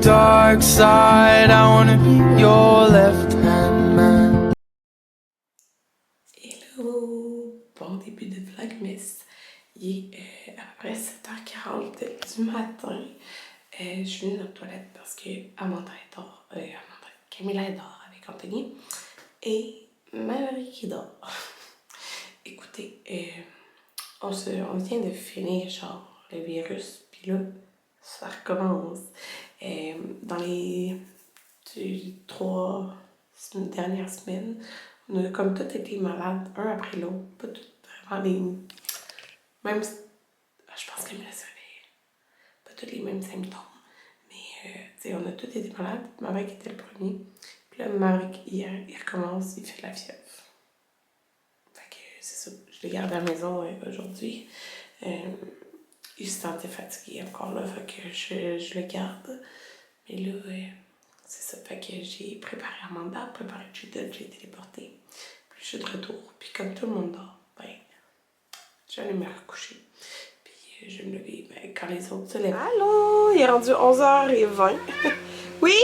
dark side. I wanna be your left-hand man. Hello! Bon début de Vlogmas. Il est à peu près 7h40 du matin. Je suis venue dans la toilette parce que Amanda est dort. Camilla est dort avec Anthony. Et Marie qui dort. Écoutez, on vient de finir genre le virus. Puis là, ça recommence. Dans les 3 dernières semaines, on a comme tous été malades, un après l'autre. Pas tout, vraiment les... Même... Je pense que ça avait pas tous les mêmes symptômes. Mais, tu sais, on a tous été malades. Maverick était le premier. Puis là, Maverick, hier, il recommence, il fait de la fièvre. Fait que c'est ça. Je l'ai gardé à la maison aujourd'hui. Il se sentait fatigué encore là. Fait que je le garde. Mais là, c'est ça. Fait que j'ai préparé Amanda, préparé Judith, j'ai téléporté. Puis je suis de retour. Puis comme tout le monde dort, ben, j'allais me recoucher. Puis je vais me lever quand les autres se lèvent. Allô? Il est rendu 11h20. Oui?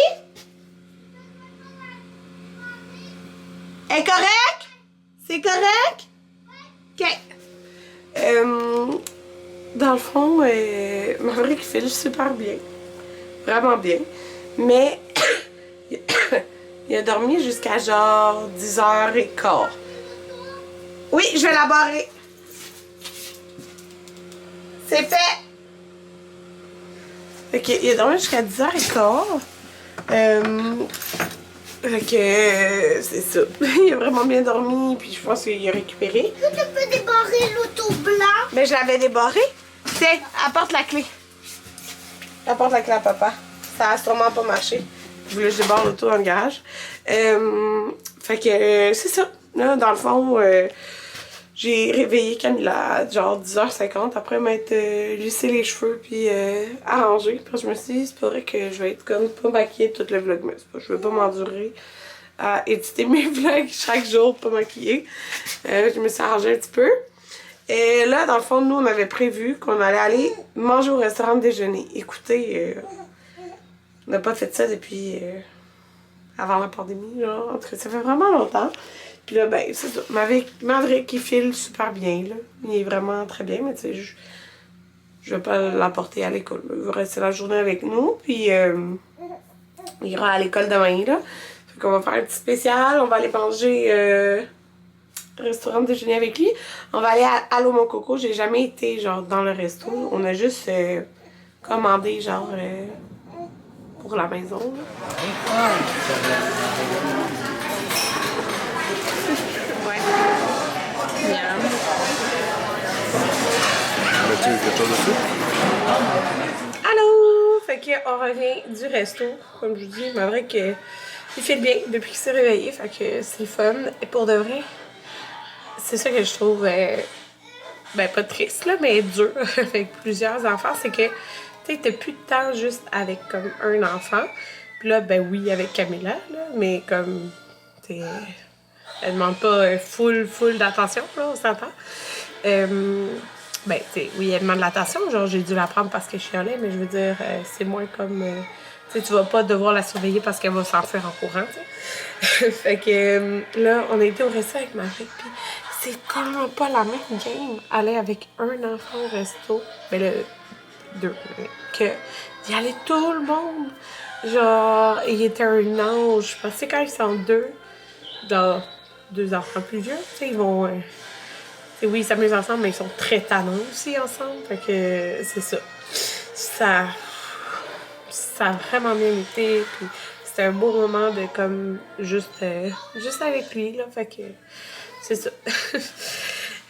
Est correct? C'est correct? OK. Dans le fond, Maverick file super bien. Vraiment bien. Mais il a dormi jusqu'à genre 10h15. Oui, je vais la barrer. C'est fait. Ok, il a dormi jusqu'à 10h15. Fait que c'est ça. Il a vraiment bien dormi, puis je pense qu'il a récupéré. Est-ce que tu peux débarrer l'auto blanc? Mais je l'avais débarré. Tiens, apporte la clé. Apporte la clé à papa. Ça a sûrement pas marché. Je voulais que je débarre l'auto dans le garage. Fait que c'est ça. Là, dans le fond, j'ai réveillé Camilla à genre 10h50 après m'être lissé les cheveux puis arrangé. Puis je me suis dit, c'est pas vrai que je vais être comme pas maquillée tout le vlogmas. Je veux pas m'endurer à éditer mes vlogs chaque jour pas maquillée. Je me suis arrangée un petit peu. Et là, dans le fond, nous, on avait prévu qu'on allait aller manger au restaurant de déjeuner. Écoutez, on n'a pas fait ça depuis avant la pandémie, genre. En tout cas, ça fait vraiment longtemps. Puis là, ben, c'est ça. Maverick, il file super bien, là. Il est vraiment très bien, mais tu sais, je vais pas l'apporter à l'école. Il va rester la journée avec nous, puis il ira à l'école demain, là. Fait qu'on va faire un petit spécial. On va aller manger restaurant de déjeuner avec lui. On va aller à Allô Mon Coco. J'ai jamais été, genre, dans le resto. On a juste commandé, genre, pour la maison, là. Allô! Fait qu'on revient du resto. Comme je vous dis, mais vrai qu'il fait bien depuis qu'il s'est réveillé. Fait que c'est fun. Et pour de vrai, c'est ça que je trouve, ben pas triste là, mais dur avec plusieurs enfants. C'est que, tu sais, t'as plus de temps juste avec comme un enfant. Puis là, ben oui, avec Camilla, là, mais comme, tu sais, elle demande pas full d'attention, là, on s'entend. Ben, tu sais, oui, elle demande de l'attention. Genre, j'ai dû la prendre parce que je chialais, mais je veux dire, c'est moins comme... tu sais, tu vas pas devoir la surveiller parce qu'elle va s'enfuir en courant, tu sais. Fait que là, on a été au resto avec ma fille, puis c'est tellement pas la même game aller avec un enfant au resto, ben le 2, que d'y aller tout le monde. Genre, il était un ange. Parce que quand ils sont deux, genre, 2 enfants plus vieux, tu sais, ils vont... oui, ils s'amusent ensemble, mais ils sont très tannants aussi ensemble. Fait que c'est ça. Ça a vraiment bien été. Puis c'était un beau moment de comme juste avec lui, là. Fait que c'est ça.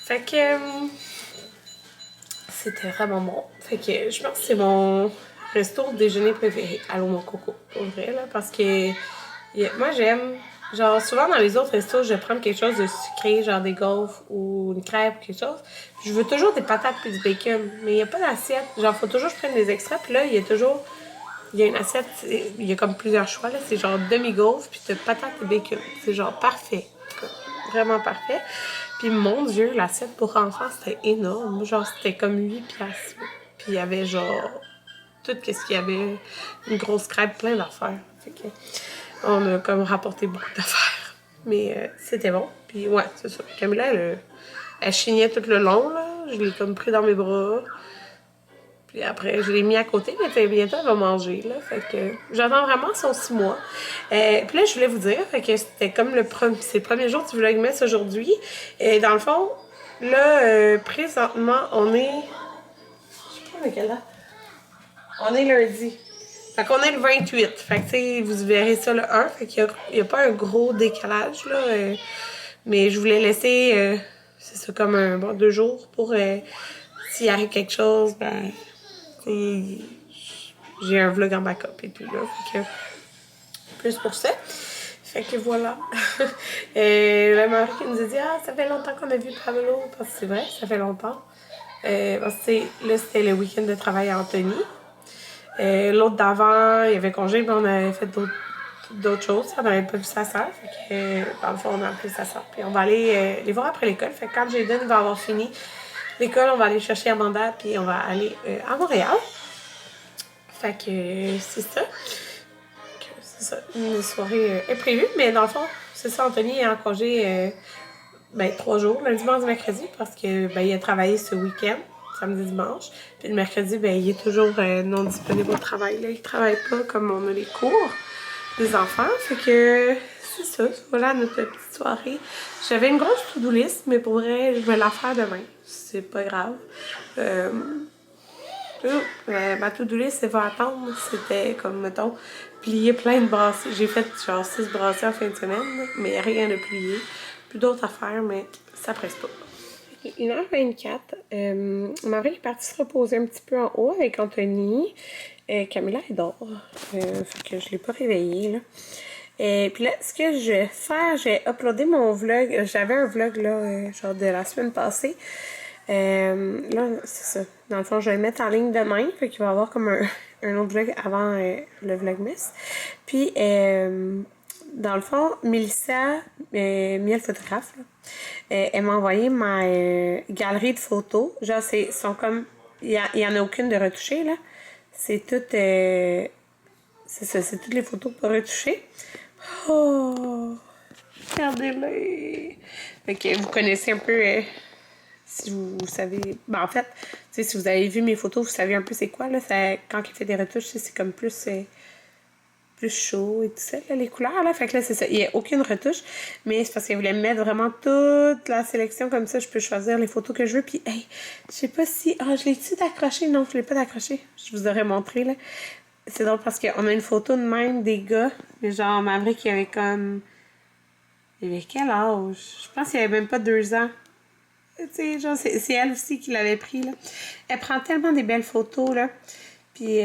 Fait que c'était vraiment bon. Fait que je pense que c'est mon resto déjeuner préféré. Allô Mon Coco, pour vrai, là. Parce que moi, j'aime... Genre, souvent dans les autres restos, je vais prendre quelque chose de sucré, genre des gaufres ou une crêpe ou quelque chose. Puis je veux toujours des patates puis du bacon. Mais il n'y a pas d'assiette. Genre, faut toujours que je prenne des extras. Puis là, il y a toujours... Il y a une assiette, il y a comme plusieurs choix, là. C'est genre demi-gaufre puis t'as patates et bacon. C'est genre parfait. Vraiment parfait. Puis mon Dieu, l'assiette pour enfants, c'était énorme. Genre, c'était comme 8 piastres. Puis il y avait genre... tout ce qu'il y avait, une grosse crêpe, plein d'affaires. Fait que on a comme rapporté beaucoup d'affaires. Mais c'était bon. Puis ouais, c'est ça. Camilla, elle chignait tout le long, là. Je l'ai comme pris dans mes bras. Puis après, je l'ai mis à côté, mais bientôt, elle va manger, là. Fait que j'attends vraiment son 6 mois. Puis là, je voulais vous dire, fait que c'était comme c'est le premier jour du Vlogmas aujourd'hui. Et dans le fond, là, présentement, on est... Je sais pas mais quelle date. On est lundi. Fait qu'on est le 28. Fait que, tu sais, vous verrez ça le 1. Fait qu'il n'y a pas un gros décalage, là. Mais je voulais laisser, c'est ça, comme 2 jours pour... s'il arrive quelque chose, ben... j'ai un vlog en backup et tout, là. Fait que... Plus pour ça. Fait que voilà. La Marie qui nous a dit « Ah, ça fait longtemps qu'on a vu Pablo. » Parce que c'est vrai, ça fait longtemps. Parce que là, c'était le week-end de travail à Anthony. L'autre d'avant, il y avait congé, mais on avait fait d'autres choses. On n'avait pas vu sa soeur. Fait que, dans le fond, on a appelé sa soeur. Puis on va aller les voir après l'école. Fait que quand Jayden va avoir fini l'école, on va aller chercher Amanda. Puis on va aller à Montréal. Fait que c'est ça. C'est ça. Une soirée est prévue. Mais dans le fond, c'est ça. Anthony est en congé 3 jours, lundi, mardi, mercredi. Parce que il a travaillé ce week-end. Samedi, dimanche. Puis le mercredi, il est toujours non disponible au travail. Là. Il travaille pas comme on a les cours des enfants. Fait que c'est ça. Voilà notre petite soirée. J'avais une grosse to-do list, mais pour vrai, je vais la faire demain. C'est pas grave. Ma to-do list, c'est va attendre. C'était comme, mettons, plier plein de brassées. J'ai fait genre 6 brassées en fin de semaine, mais rien de plié. Plus d'autres à faire, mais ça presse pas. 1h24. Marie est partie se reposer un petit peu en haut avec Anthony. Camilla, elle dort. Fait que je ne l'ai pas réveillée, là. Puis là, ce que je vais faire, j'ai uploadé mon vlog. J'avais un vlog, là, genre de la semaine passée. Là, c'est ça. Dans le fond, je vais le mettre en ligne demain. Fait qu'il va y avoir comme un autre vlog avant le Vlogmas. Puis, dans le fond, Mélissa, Miel photographe, là, elle m'a envoyé ma galerie de photos. Genre, sont comme... Il y en a aucune de retouchée, là. C'est toutes... c'est ça, c'est toutes les photos pas retouchées. Oh! Regardez-les! Fait que vous connaissez un peu... si vous savez... en fait, si vous avez vu mes photos, vous savez un peu c'est quoi, là. Quand il fait des retouches, c'est comme plus... plus chaud et tout ça, là, les couleurs, là. Fait que là, c'est ça. Il n'y a aucune retouche, mais c'est parce qu'elle voulait mettre vraiment toute la sélection comme ça. Je peux choisir les photos que je veux. Puis, hey, je sais pas si... je l'ai-tu d'accroché? Non, je l'ai pas d'accroché. Je vous aurais montré, là. C'est drôle parce qu'on a une photo de même des gars. Mais genre, Maverick, qui avait comme... Il avait quel âge? Je pense qu'il avait même pas 2 ans. Tu sais, genre, c'est elle aussi qui l'avait pris, là. Elle prend tellement des belles photos, là. Puis,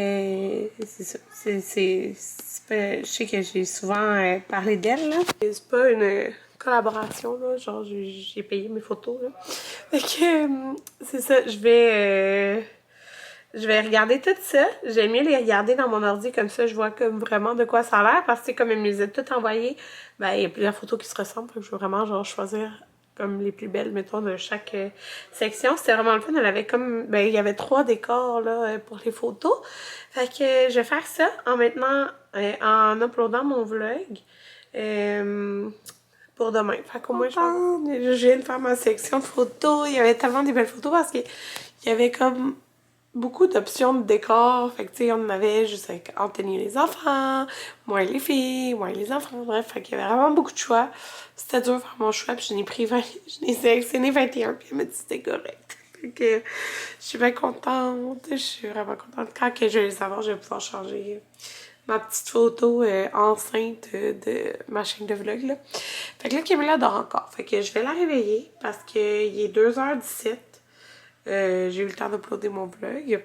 c'est ça. Je sais que j'ai souvent parlé d'elle, là. C'est pas une collaboration, là. Genre, j'ai payé mes photos, là. Fait que, c'est ça. Je vais regarder tout ça. J'aime mieux les regarder dans mon ordi, comme ça, je vois comme vraiment de quoi ça a l'air. Parce que, comme elle me les a toutes envoyées, il y a plusieurs photos qui se ressemblent. Fait que je veux vraiment, genre, choisir... comme les plus belles, mettons, de chaque section. C'était vraiment le fun. Elle avait comme... il y avait 3 décors, là, pour les photos. Fait que je vais faire ça en uploadant mon vlog pour demain. Fait qu'au moins, je viens de faire ma section de photos. Il y avait tellement des belles photos parce qu'il y avait comme beaucoup d'options de décors. Fait que, tu sais, on en avait juste avec Anthony les enfants, moi et les filles, moi et les enfants. Bref, fait qu'il y avait vraiment beaucoup de choix. C'était dur de faire mon choix, puis je n'ai pris 20, je n'ai sélectionné 21, puis elle m'a dit c'était correct. Fait que je suis bien contente. Je suis vraiment contente. Quand que je vais les avoir, je vais pouvoir changer ma petite photo enceinte de ma chaîne de vlog, là. Fait que là, Camilla dort encore. Fait que je vais la réveiller parce qu'il est 2h17. J'ai eu le temps d'uploader mon vlog.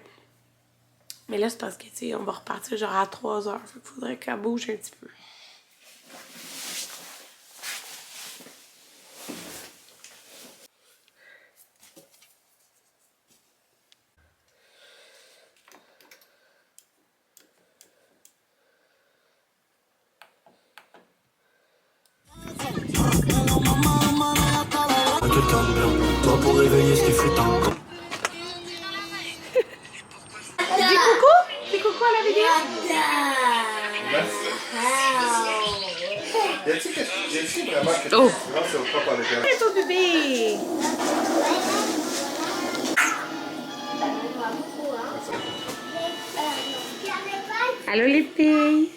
Mais là, c'est parce que, tu sais, on va repartir genre à 3h. Fait qu'il faudrait qu'elle bouge un petit peu. Toi pour réveiller ce qui fut un... Dis coucou! Dis coucou! J'ai vraiment que Oh. c'est au propre avec elle. C'est ton bébé! Allô les filles!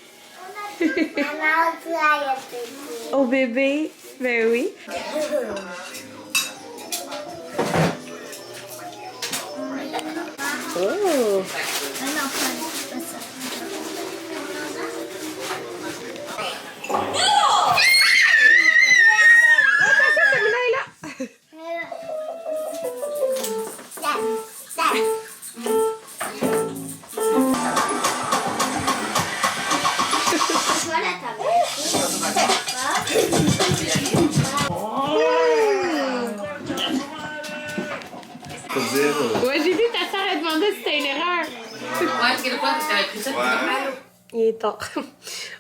Au bébé? Ben oui. Oh! Ouais, j'ai vu ta soeur elle demandait si c'était une erreur. Ouais, c'est quoi? T'avais pris ça pour mal? Il est tard.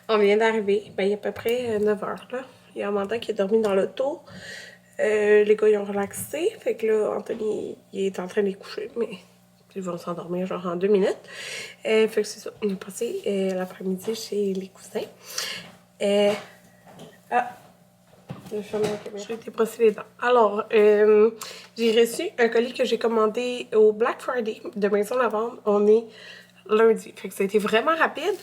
On vient d'arriver. Ben, il y a à peu près 9 heures, là. Il y a Amanda qui a dormi dans l'auto. Les gars, ils ont relaxé. Fait que là, Anthony, il est en train de les coucher, mais ils vont s'endormir genre en 2 minutes. Fait que c'est ça. On est passé l'après-midi chez les cousins. J'ai été brosser les dents. Alors, j'ai reçu un colis que j'ai commandé au Black Friday de Maison Lavande. On est lundi. Fait que ça a été vraiment rapide.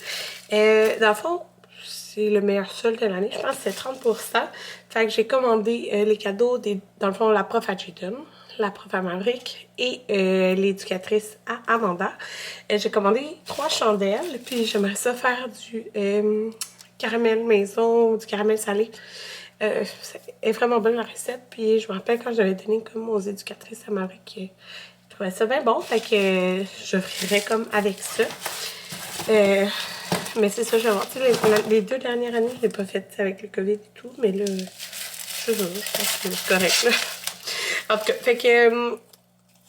Dans le fond, c'est le meilleur solde de l'année. Je pense que c'est 30%. Fait que j'ai commandé les cadeaux dans le fond, la prof à Jayden, la prof à Maverick et l'éducatrice à Amanda. J'ai commandé 3 chandelles. Puis j'aimerais ça faire du caramel maison, du caramel salé. C'est vraiment bonne la recette. Puis je me rappelle quand j'avais donné comme aux éducatrices à Maverick, je trouvais ça bien bon. Fait que je ferais comme avec ça. Mais c'est ça, je vais voir. Les 2 dernières années, je l'ai pas fait avec le COVID et tout. Mais là, je pense que c'est correct. Là. En tout cas, fait que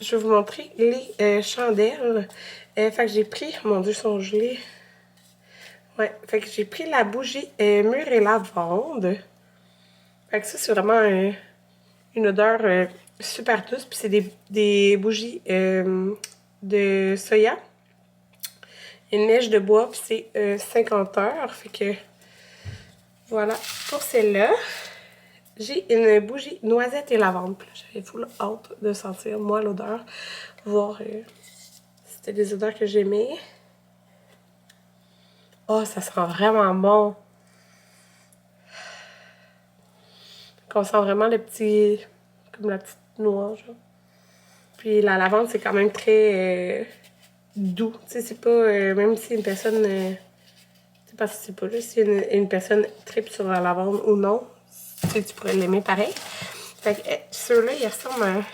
je vais vous montrer les chandelles. Fait que j'ai pris, mon Dieu, sont gelés. Ouais, fait que j'ai pris la bougie mûre et lavande. Fait que ça, c'est vraiment une odeur super douce. Puis c'est des bougies de soya. Une neige de bois, puis c'est 50 heures. Fait que voilà pour celle-là. J'ai une bougie noisette et lavande. J'avais full hâte de sentir, moi, l'odeur. Voir si c'était des odeurs que j'aimais. Oh, ça sent vraiment bon. On sent vraiment le petit, comme la petite noix, genre. Puis la lavande, c'est quand même très doux. Tu sais, c'est pas, même si une personne, tu sais, parce que c'est pas juste si une personne tripe sur la lavande ou non, tu sais, tu pourrais l'aimer pareil. Fait que ceux-là, ils ressemblent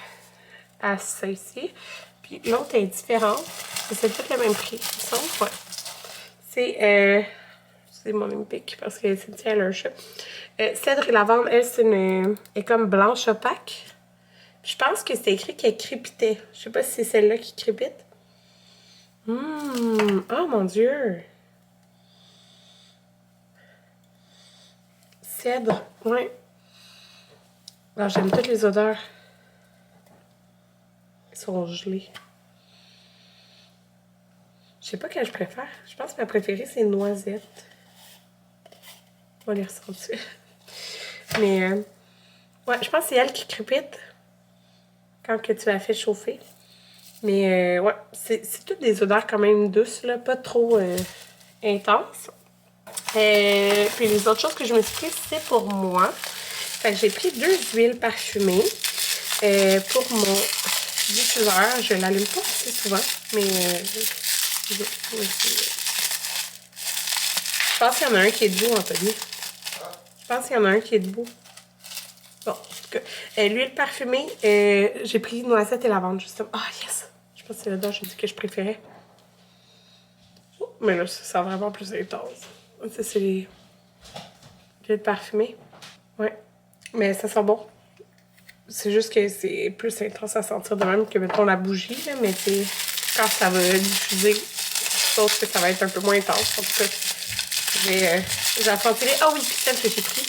à ça ici. Puis l'autre est différente. C'est tout le même prix, ils sont, ouais. C'est mon Olympique parce que c'est Taylor Shop. Cèdre et lavande, elle, est comme blanche opaque. Puis je pense que c'est écrit qu'elle crépitait. Je sais pas si c'est celle-là qui crépite. Oh mon Dieu! Cèdre, ouais. Alors, j'aime toutes les odeurs. Ils sont gelés. Je sais pas quelle je préfère. Je pense que ma préférée, c'est noisette. On va les ressentir. Mais, ouais, je pense que c'est elle qui crépite quand que tu la fais chauffer. Mais, ouais, c'est toutes des odeurs quand même douces, là, pas trop intenses. Puis les autres choses que je me suis pris, c'est pour moi. Fait que j'ai pris 2 huiles parfumées pour mon diffuseur. Je l'allume pas assez souvent, mais je pense qu'il y en a un qui est debout, Anthony. Je pense qu'il y en a un qui est debout. Bon, en tout cas, l'huile parfumée, j'ai pris noisette et lavande, justement. Ah, yes! Je pense que c'est là-dedans que j'ai dit que je préférais. Oh, mais là, ça sent vraiment plus intense. Ça, c'est l'huile parfumée. Ouais. Mais ça sent bon. C'est juste que c'est plus intense à sentir de même que, mettons, la bougie, là. Mais c'est quand ça va diffuser, je pense que ça va être un peu moins intense. En tout cas, j'ai affronté. Ah oui, puis celle que j'ai pris.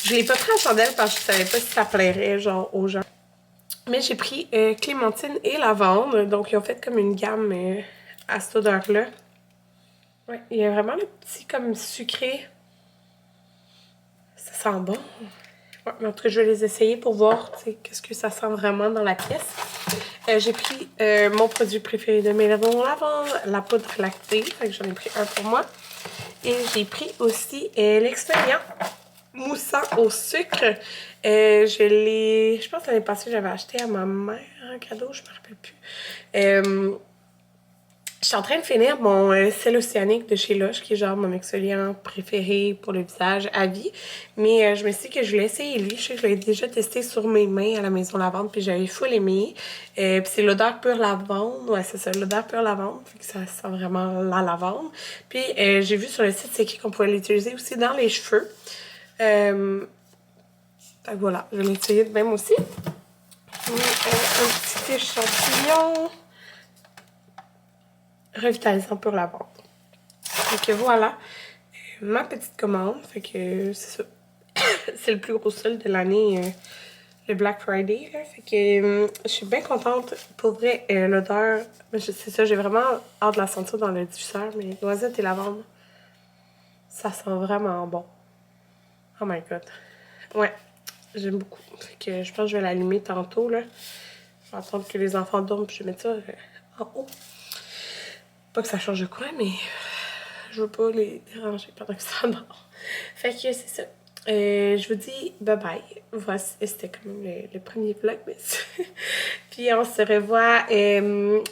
Je l'ai pas pris en chandelle parce que je savais pas si ça plairait, genre, aux gens. Mais j'ai pris clémentine et lavande. Donc, ils ont fait comme une gamme à cette odeur-là. Ouais, il y a vraiment le petit comme sucré. Ça sent bon. Ouais, mais en tout cas, je vais les essayer pour voir qu'est-ce que ça sent vraiment dans la pièce. J'ai pris mon produit préféré de Maison Lavande, la poudre lactée. Fait que j'en ai pris un pour moi. Et j'ai pris aussi l'exfoliant moussant au sucre. Je pense que l'année passée, j'avais acheté à ma mère un cadeau, je me rappelle plus. Je suis en train de finir mon sel océanique de chez Lush, qui est genre mon exfoliant préféré pour le visage à vie. Mais je me suis dit que je voulais essayer lui. Je sais que je l'ai déjà testé sur mes mains à la Maison Lavande, puis j'avais full aimé. Puis c'est l'odeur pure lavande. Ouais, c'est ça, l'odeur pure lavande. Fait que ça sent vraiment la lavande. Puis j'ai vu sur le site, c'est qu'on pouvait l'utiliser aussi dans les cheveux. Fait que voilà, je vais l'essayer de même aussi. Puis, un petit échantillon revitalisant pour la vente. Donc voilà, ma petite commande. Fait que c'est ça. C'est le plus gros solde de l'année, le Black Friday. Là. Fait que je suis bien contente. Pour vrai, l'odeur, c'est ça, j'ai vraiment hâte de la sentir dans le diffuseur, mais noisette et lavande, ça sent vraiment bon. Oh my god. Ouais, j'aime beaucoup. Fait que je pense que je vais l'allumer tantôt, là. Je vais attendre que les enfants dorment, puis je vais mettre ça en haut. Pas que ça change de quoi, mais je veux pas les déranger pendant que ça dort. Fait que c'est ça. Je vous dis bye bye. Voici, c'était quand même le premier vlog. Mais puis on se revoit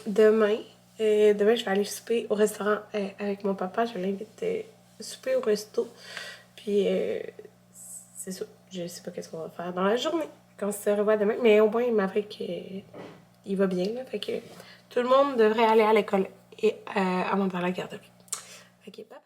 demain. Demain, je vais aller souper au restaurant avec mon papa. Je l'invite souper au resto. Puis c'est ça. Je sais pas qu'est-ce qu'on va faire dans la journée. On se revoit demain. Mais au moins, Maverick, il va bien. Là, fait que tout le monde devrait aller à l'école et avant dans la garderie. Ok, bye bye.